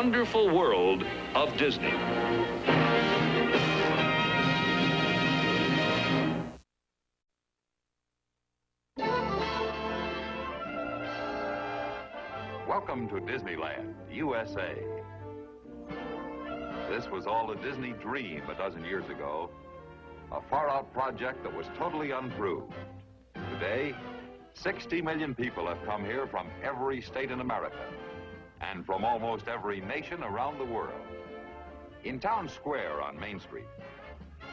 wonderful world of Disney. Welcome to Disneyland, USA. This was all a Disney dream a dozen years ago, a far-out project that was totally unproved. Today, 60 million people have come here from every state in America and from almost every nation around the world. In Town Square on Main Street,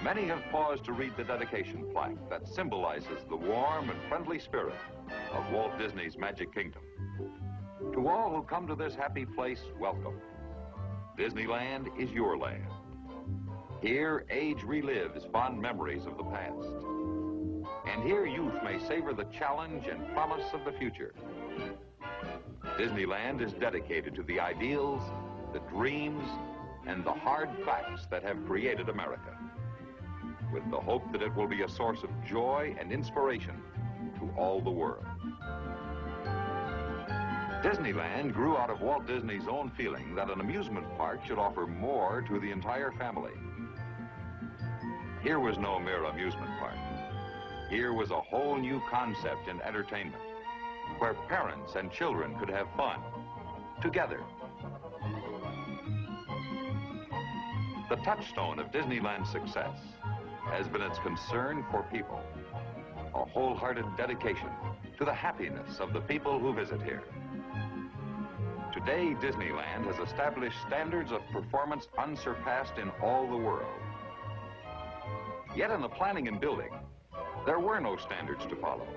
many have paused to read the dedication plaque that symbolizes the warm and friendly spirit of Walt Disney's Magic Kingdom. To all who come to this happy place, welcome. Disneyland is your land. Here, age relives fond memories of the past. And here, youth may savor the challenge and promise of the future. Disneyland is dedicated to the ideals, the dreams, and the hard facts that have created America, with the hope that it will be a source of joy and inspiration to all the world. Disneyland grew out of Walt Disney's own feeling that an amusement park should offer more to the entire family. Here was no mere amusement park. Here was a whole new concept in entertainment, where parents and children could have fun together. The touchstone of Disneyland's success has been its concern for people, a wholehearted dedication to the happiness of the people who visit here. Today, Disneyland has established standards of performance unsurpassed in all the world. Yet in the planning and building, there were no standards to follow.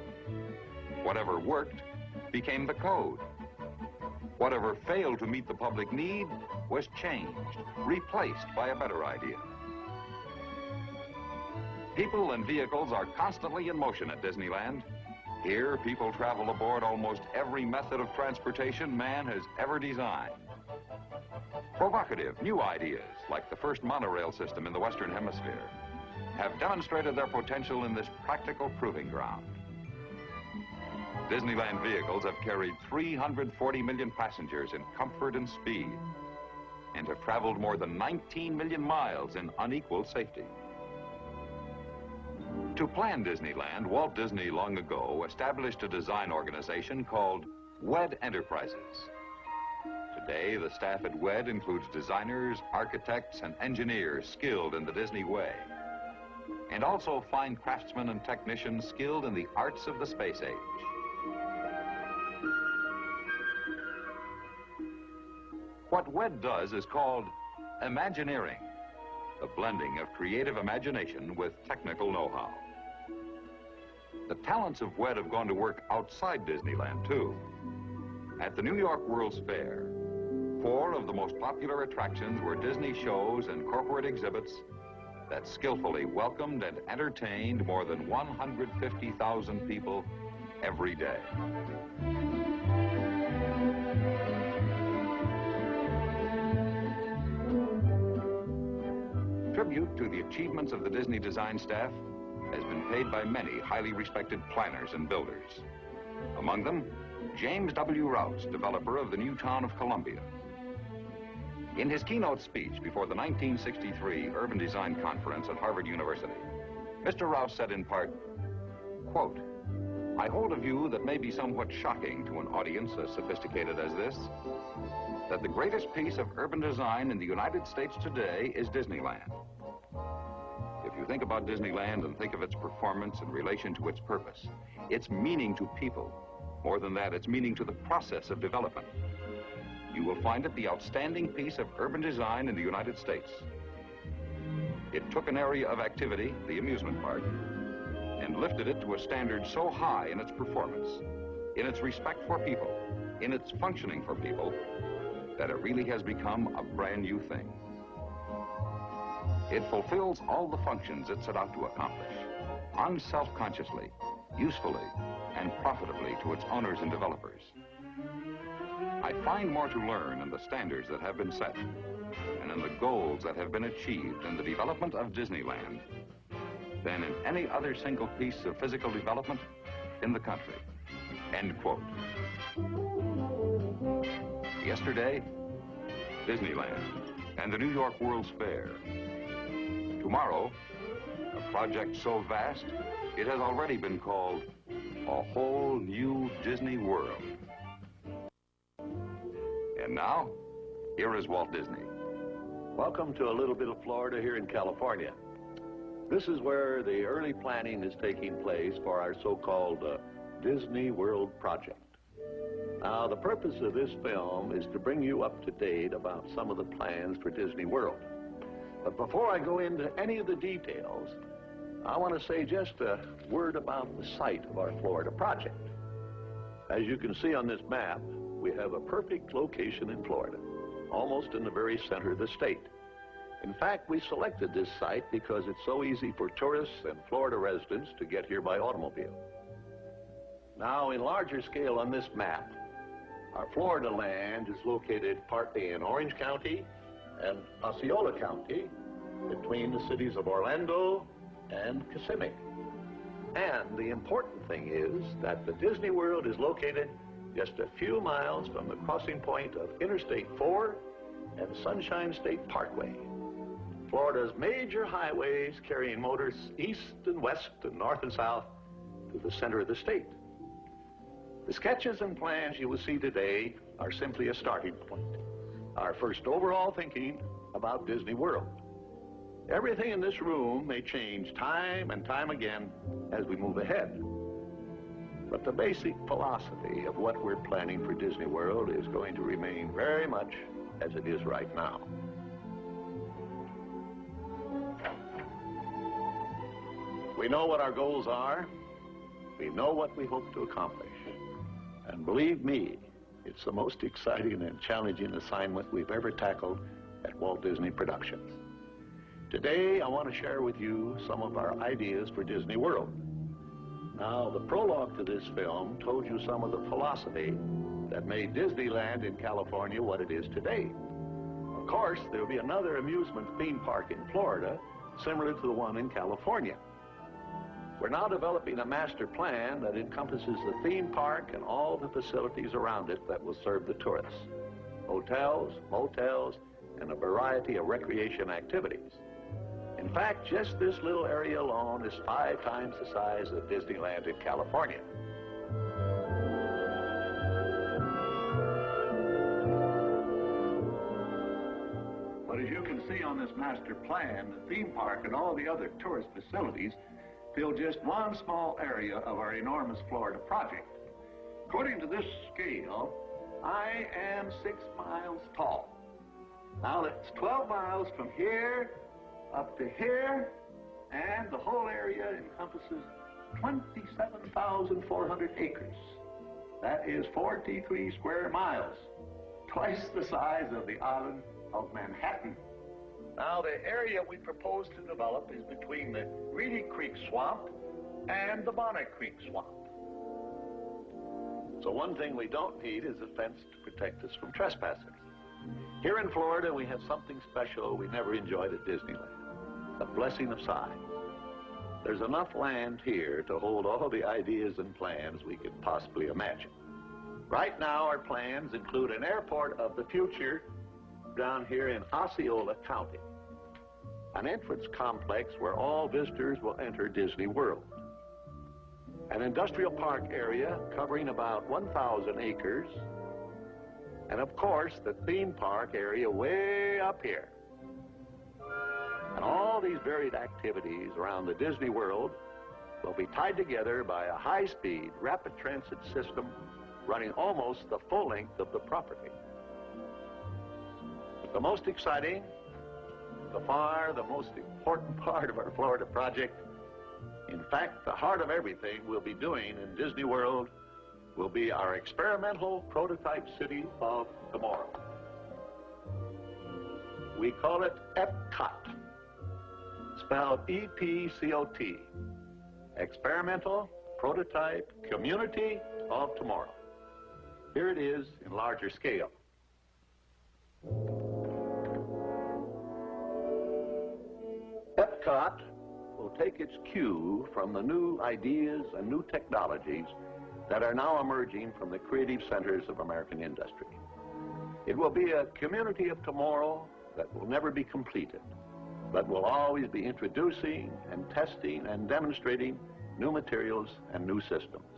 Whatever worked became the code. Whatever failed to meet the public need was changed, replaced by a better idea. People and vehicles are constantly in motion at Disneyland. Here, people travel aboard almost every method of transportation man has ever designed. Provocative new ideas, like the first monorail system in the Western Hemisphere, have demonstrated their potential in this practical proving ground. Disneyland vehicles have carried 340 million passengers in comfort and speed, and have traveled more than 19 million miles in unequaled safety. To plan Disneyland, Walt Disney long ago established a design organization called WED Enterprises. Today, the staff at WED includes designers, architects, and engineers skilled in the Disney way, and also fine craftsmen and technicians skilled in the arts of the space age. What WED does is called Imagineering, the blending of creative imagination with technical know-how. The talents of WED have gone to work outside Disneyland, too. At the New York World's Fair, 4 of the most popular attractions were Disney shows and corporate exhibits that skillfully welcomed and entertained more than 150,000 people every day. Tribute to the achievements of the Disney design staff has been paid by many highly respected planners and builders. Among them, James W. Rouse, developer of the new town of Columbia. In his keynote speech before the 1963 Urban Design Conference at Harvard University, Mr. Rouse said in part, quote, "I hold a view that may be somewhat shocking to an audience as sophisticated as this, that the greatest piece of urban design in the United States today is Disneyland. If you think about Disneyland and think of its performance in relation to its purpose, its meaning to people, more than that, its meaning to the process of development, you will find it the outstanding piece of urban design in the United States. It took an area of activity, the amusement park, and lifted it to a standard so high in its performance, in its respect for people, in its functioning for people, that it really has become a brand new thing. It fulfills all the functions it set out to accomplish, unself-consciously, usefully, and profitably to its owners and developers. I find more to learn in the standards that have been set and in the goals that have been achieved in the development of Disneyland than in any other single piece of physical development in the country." End quote. Yesterday, Disneyland, and the New York World's Fair. Tomorrow, a project so vast, it has already been called a whole new Disney World. And now, here is Walt Disney. Welcome to a little bit of Florida here in California. This is where the early planning is taking place for our so-called Disney World project. Now, the purpose of this film is to bring you up to date about some of the plans for Disney World. But before I go into any of the details, I want to say just a word about the site of our Florida project. As you can see on this map, we have a perfect location in Florida, almost in the very center of the state. In fact, we selected this site because it's so easy for tourists and Florida residents to get here by automobile. Now, in larger scale on this map, our Florida land is located partly in Orange County and Osceola County, between the cities of Orlando and Kissimmee. And the important thing is that the Disney World is located just a few miles from the crossing point of Interstate 4 and Sunshine State Parkway, Florida's major highways carrying motors east and west and north and south to the center of the state. The sketches and plans you will see today are simply a starting point, our first overall thinking about Disney World. Everything in this room may change time and time again as we move ahead. But the basic philosophy of what we're planning for Disney World is going to remain very much as it is right now. We know what our goals are. We know what we hope to accomplish. And believe me, it's the most exciting and challenging assignment we've ever tackled at Walt Disney Productions. Today, I want to share with you some of our ideas for Disney World. Now, the prologue to this film told you some of the philosophy that made Disneyland in California what it is today. Of course, there will be another amusement theme park in Florida, similar to the one in California. We're now developing a master plan that encompasses the theme park and all the facilities around it that will serve the tourists. Hotels, motels, and a variety of recreation activities. In fact, just this little area alone is 5 times the size of Disneyland in California. But as you can see on this master plan, the theme park and all the other tourist facilities fill just one small area of our enormous Florida project. According to this scale, I am 6 miles tall. Now that's 12 miles from here up to here, and the whole area encompasses 27,400 acres. That is 43 square miles, twice the size of the island of Manhattan. Now, the area we propose to develop is between the Reedy Creek Swamp and the Bonnet Creek Swamp. So one thing we don't need is a fence to protect us from trespassers. Here in Florida, we have something special we never enjoyed at Disneyland, the blessing of size. There's enough land here to hold all the ideas and plans we could possibly imagine. Right now, our plans include an airport of the future down here in Osceola County, an entrance complex where all visitors will enter Disney World, an industrial park area covering about 1,000 acres, and of course the theme park area way up here. And all these varied activities around the Disney World will be tied together by a high-speed rapid transit system running almost the full length of the property. But the most exciting, the most important part of our Florida project, in fact, the heart of everything we'll be doing in Disney World, will be our experimental prototype city of tomorrow. We call it Epcot, spelled E.P.C.O.T, Experimental Prototype Community of Tomorrow. Here it is in larger scale. Epcot will take its cue from the new ideas and new technologies that are now emerging from the creative centers of American industry. It will be a community of tomorrow that will never be completed, but will always be introducing and testing and demonstrating new materials and new systems.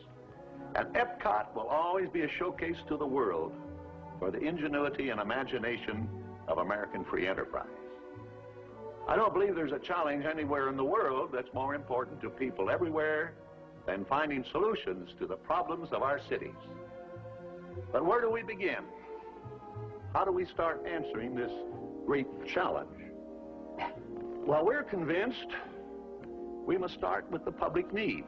And Epcot will always be a showcase to the world for the ingenuity and imagination of American free enterprise. I don't believe there's a challenge anywhere in the world that's more important to people everywhere than finding solutions to the problems of our cities. But where do we begin? How do we start answering this great challenge? Well, we're convinced we must start with the public need.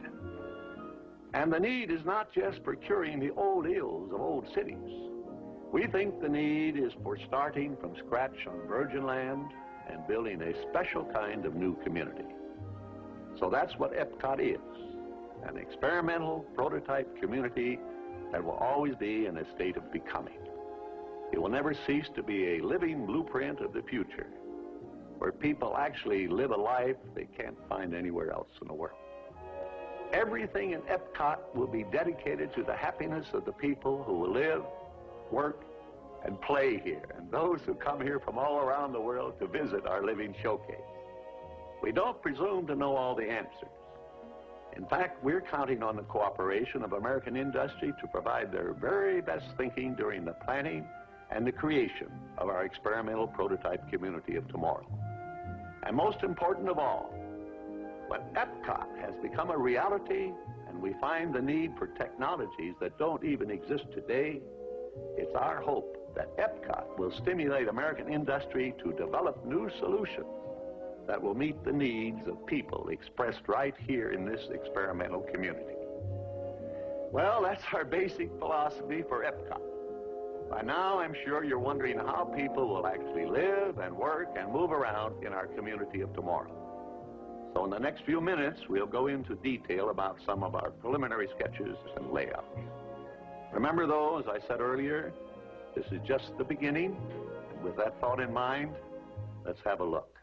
And the need is not just for curing the old ills of old cities. We think the need is for starting from scratch on virgin land and building a special kind of new community. So that's what Epcot is, an experimental prototype community that will always be in a state of becoming. It will never cease to be a living blueprint of the future, where people actually live a life they can't find anywhere else in the world. Everything in Epcot will be dedicated to the happiness of the people who will live, work, and play here, and those who come here from all around the world to visit our living showcase. We don't presume to know all the answers. In fact, we're counting on the cooperation of American industry to provide their very best thinking during the planning and the creation of our experimental prototype community of tomorrow. And most important of all, when Epcot has become a reality and we find the need for technologies that don't even exist today, it's our hope that Epcot will stimulate American industry to develop new solutions that will meet the needs of people expressed right here in this experimental community. Well, that's our basic philosophy for Epcot. By now, I'm sure you're wondering how people will actually live and work and move around in our community of tomorrow. So in the next few minutes, we'll go into detail about some of our preliminary sketches and layouts. Remember though, as I said earlier, this is just the beginning, and with that thought in mind, let's have a look.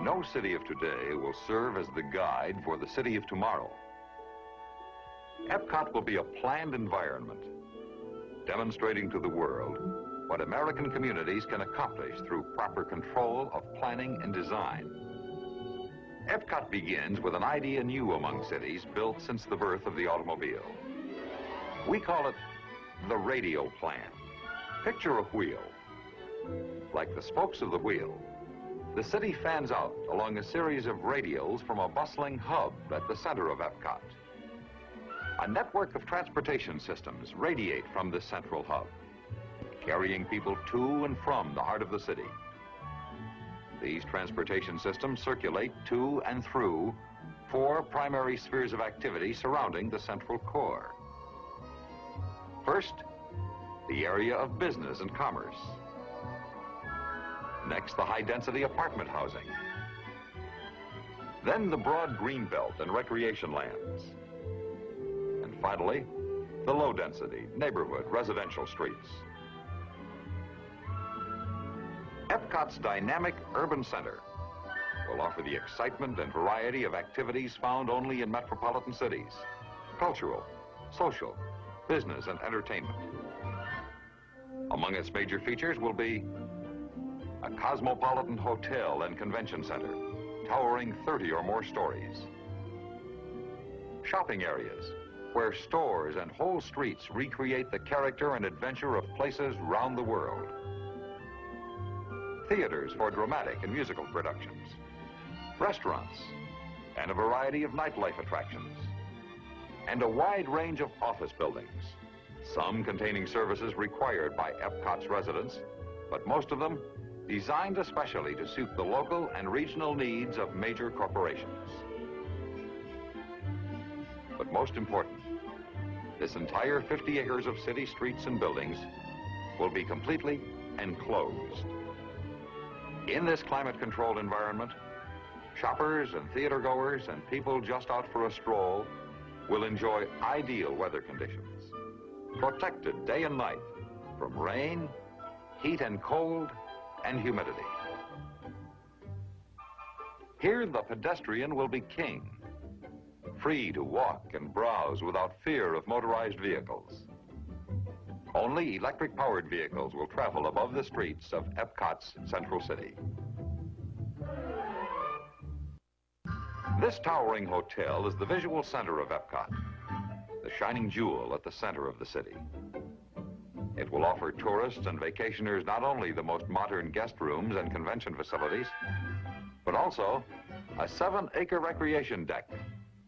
No city of today will serve as the guide for the city of tomorrow. Epcot will be a planned environment, demonstrating to the world what American communities can accomplish through proper control of planning and design. Epcot begins with an idea new among cities built since the birth of the automobile. We call it the radial plan. Picture a wheel. Like the spokes of the wheel, the city fans out along a series of radials from a bustling hub at the center of Epcot. A network of transportation systems radiate from this central hub, carrying people to and from the heart of the city. These transportation systems circulate to and through 4 primary spheres of activity surrounding the central core. First, the area of business and commerce. Next, the high-density apartment housing. Then the broad greenbelt and recreation lands. And finally, the low-density neighborhood residential streets. Epcot's dynamic urban center will offer the excitement and variety of activities found only in metropolitan cities: cultural, social, business, and entertainment. Among its major features will be a cosmopolitan hotel and convention center, towering 30 or more stories. Shopping areas, where stores and whole streets recreate the character and adventure of places round the world. Theaters for dramatic and musical productions. Restaurants, and a variety of nightlife attractions. And a wide range of office buildings, some containing services required by Epcot's residents, but most of them designed especially to suit the local and regional needs of major corporations. But most important, this entire 50 acres of city streets and buildings will be completely enclosed. In this climate-controlled environment, shoppers and theater-goers and people just out for a stroll will enjoy ideal weather conditions, protected day and night from rain, heat and cold, and humidity. Here, the pedestrian will be king, free to walk and browse without fear of motorized vehicles. Only electric-powered vehicles will travel above the streets of Epcot's Central City. This towering hotel is the visual center of Epcot, the shining jewel at the center of the city. It will offer tourists and vacationers not only the most modern guest rooms and convention facilities, but also a 7-acre recreation deck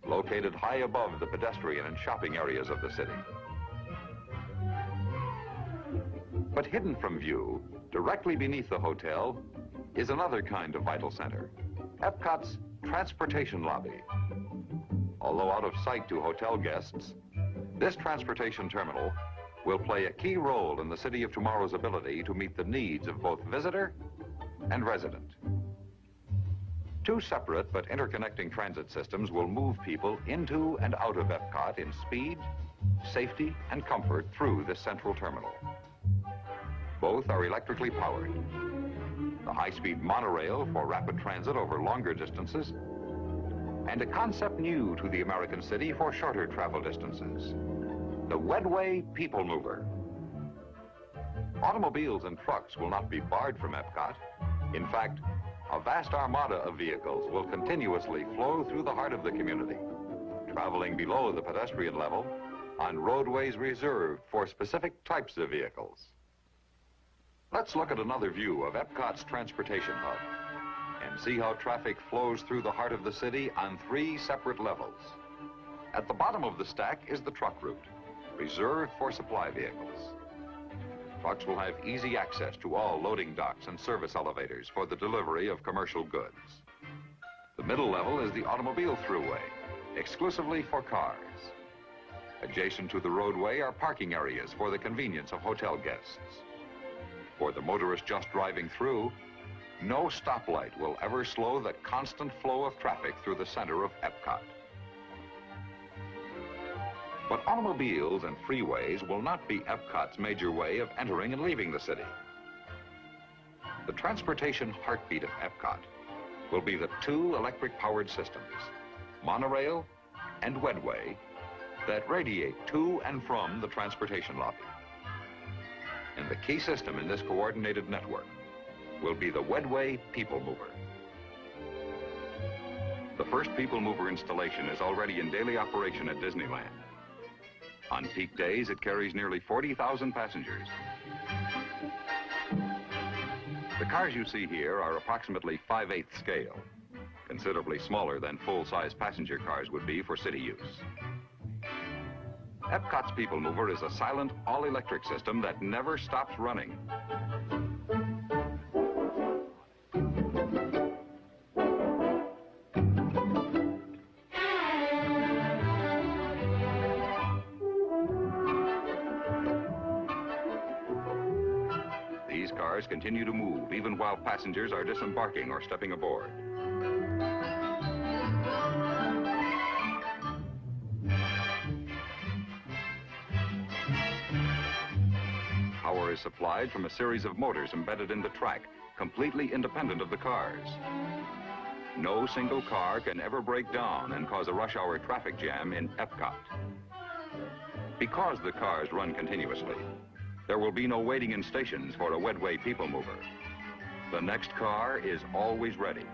located high above the pedestrian and shopping areas of the city. But hidden from view, directly beneath the hotel, is another kind of vital center, Epcot's transportation lobby. Although out of sight to hotel guests, this transportation terminal will play a key role in the city of tomorrow's ability to meet the needs of both visitor and resident. Two separate but interconnecting transit systems will move people into and out of Epcot in speed, safety, and comfort through this central terminal. Both are electrically powered. The high-speed monorail for rapid transit over longer distances, and a concept new to the American city for shorter travel distances, the Wedway People Mover. Automobiles and trucks will not be barred from Epcot. In fact, a vast armada of vehicles will continuously flow through the heart of the community, traveling below the pedestrian level on roadways reserved for specific types of vehicles. Let's look at another view of Epcot's transportation hub and see how traffic flows through the heart of the city on 3 separate levels. At the bottom of the stack is the truck route, reserved for supply vehicles. Trucks will have easy access to all loading docks and service elevators for the delivery of commercial goods. The middle level is the automobile throughway, exclusively for cars. Adjacent to the roadway are parking areas for the convenience of hotel guests. For the motorist just driving through, no stoplight will ever slow the constant flow of traffic through the center of Epcot. But automobiles and freeways will not be Epcot's major way of entering and leaving the city. The transportation heartbeat of Epcot will be the 2 electric-powered systems, monorail and Wedway, that radiate to and from the transportation lobby. And the key system in this coordinated network will be the Wedway People Mover. The first People Mover installation is already in daily operation at Disneyland. On peak days, it carries nearly 40,000 passengers. The cars you see here are approximately 5/8 scale, considerably smaller than full-size passenger cars would be for city use. Epcot's People Mover is a silent, all-electric system that never stops running. These cars continue to move even while passengers are disembarking or stepping aboard. Power is supplied from a series of motors embedded in the track, completely independent of the cars. No single car can ever break down and cause a rush hour traffic jam in Epcot. Because the cars run continuously, there will be no waiting in stations for a Wedway People Mover. The next car is always ready.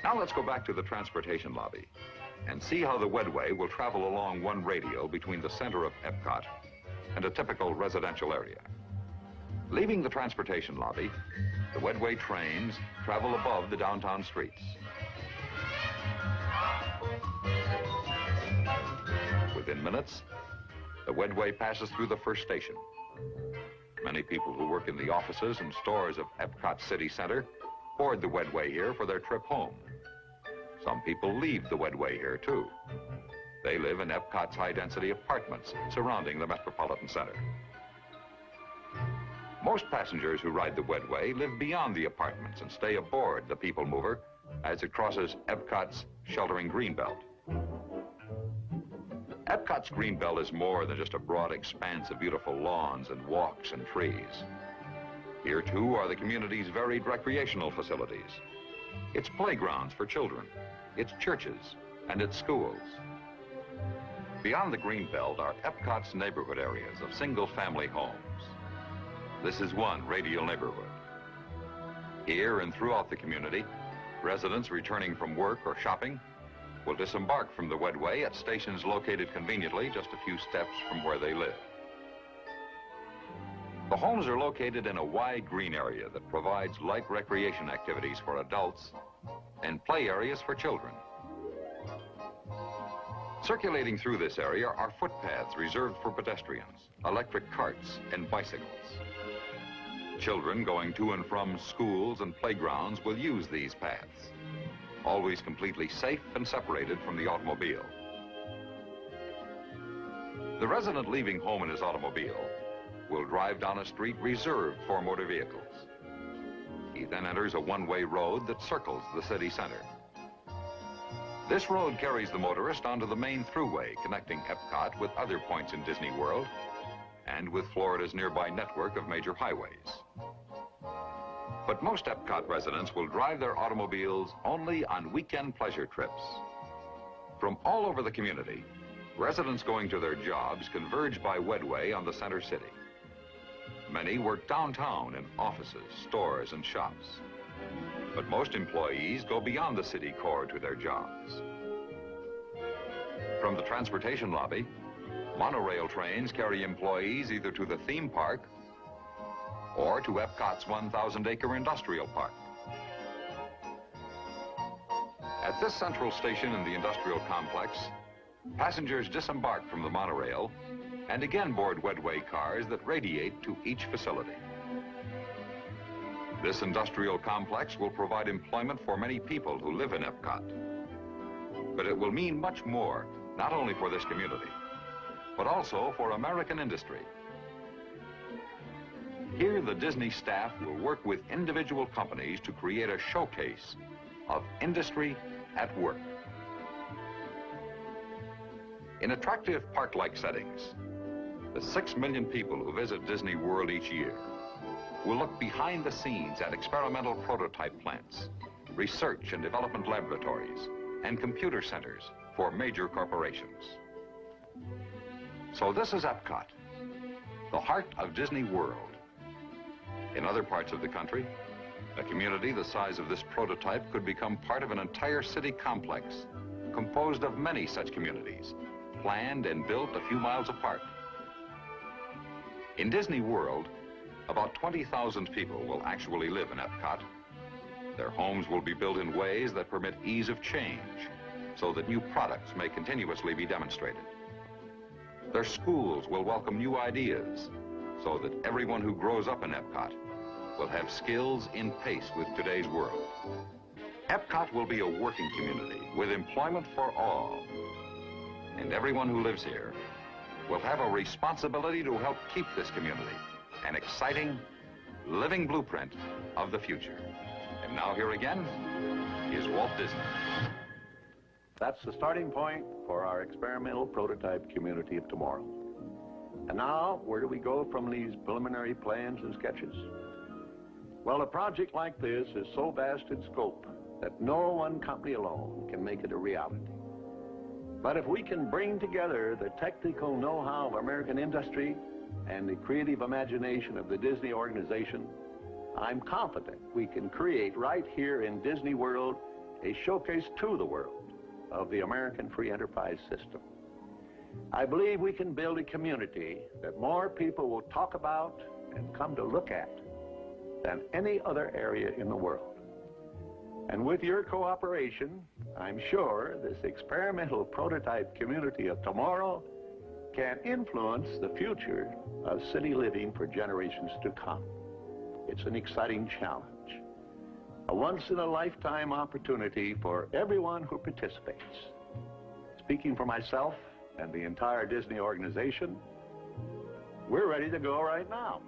Now let's go back to the transportation lobby and see how the Wedway will travel along one radial between the center of Epcot and a typical residential area. Leaving the transportation lobby, the Wedway trains travel above the downtown streets. Within minutes, the Wedway passes through the first station. Many people who work in the offices and stores of Epcot City Center board the Wedway here for their trip home. Some people leave the Wedway here, too. They live in Epcot's high-density apartments surrounding the Metropolitan Center. Most passengers who ride the Wedway live beyond the apartments and stay aboard the People Mover as it crosses Epcot's sheltering greenbelt. Epcot's greenbelt is more than just a broad expanse of beautiful lawns and walks and trees. Here, too, are the community's varied recreational facilities. Its playgrounds for children, its churches, and its schools. Beyond the Greenbelt are Epcot's neighborhood areas of single-family homes. This is one radial neighborhood. Here and throughout the community, residents returning from work or shopping will disembark from the Wedway at stations located conveniently just a few steps from where they live. The homes are located in a wide green area that provides light recreation activities for adults and play areas for children. Circulating through this area are footpaths reserved for pedestrians, electric carts, and bicycles. Children going to and from schools and playgrounds will use these paths, always completely safe and separated from the automobile. The resident leaving home in his automobile will drive down a street reserved for motor vehicles. He then enters a one-way road that circles the city center. This road carries the motorist onto the main thruway connecting Epcot with other points in Disney World and with Florida's nearby network of major highways. But most Epcot residents will drive their automobiles only on weekend pleasure trips. From all over the community, residents going to their jobs converge by Wedway on the center city. Many work downtown in offices, stores, and shops. But most employees go beyond the city core to their jobs. From the transportation lobby, monorail trains carry employees either to the theme park or to Epcot's 1,000-acre industrial park. At this central station in the industrial complex, passengers disembark from the monorail and again board Wedway cars that radiate to each facility. This industrial complex will provide employment for many people who live in Epcot. But it will mean much more, not only for this community, but also for American industry. Here, the Disney staff will work with individual companies to create a showcase of industry at work. In attractive park-like settings, the 6 million people who visit Disney World each year will look behind the scenes at experimental prototype plants, research and development laboratories, and computer centers for major corporations. So this is Epcot, the heart of Disney World. In other parts of the country, a community the size of this prototype could become part of an entire city complex composed of many such communities, planned and built a few miles apart. In Disney World, about 20,000 people will actually live in Epcot. Their homes will be built in ways that permit ease of change, so that new products may continuously be demonstrated. Their schools will welcome new ideas, so that everyone who grows up in Epcot will have skills in pace with today's world. Epcot will be a working community with employment for all, and everyone who lives here will have a responsibility to help keep this community an exciting, living blueprint of the future. And now here again is Walt Disney. That's the starting point for our experimental prototype community of tomorrow. And now, where do we go from these preliminary plans and sketches? Well, a project like this is so vast in scope that no one company alone can make it a reality. But if we can bring together the technical know-how of American industry and the creative imagination of the Disney organization, I'm confident we can create right here in Disney World a showcase to the world of the American free enterprise system. I believe we can build a community that more people will talk about and come to look at than any other area in the world. And with your cooperation, I'm sure this experimental prototype community of tomorrow can influence the future of city living for generations to come. It's an exciting challenge, a once-in-a-lifetime opportunity for everyone who participates. Speaking for myself and the entire Disney organization, we're ready to go right now.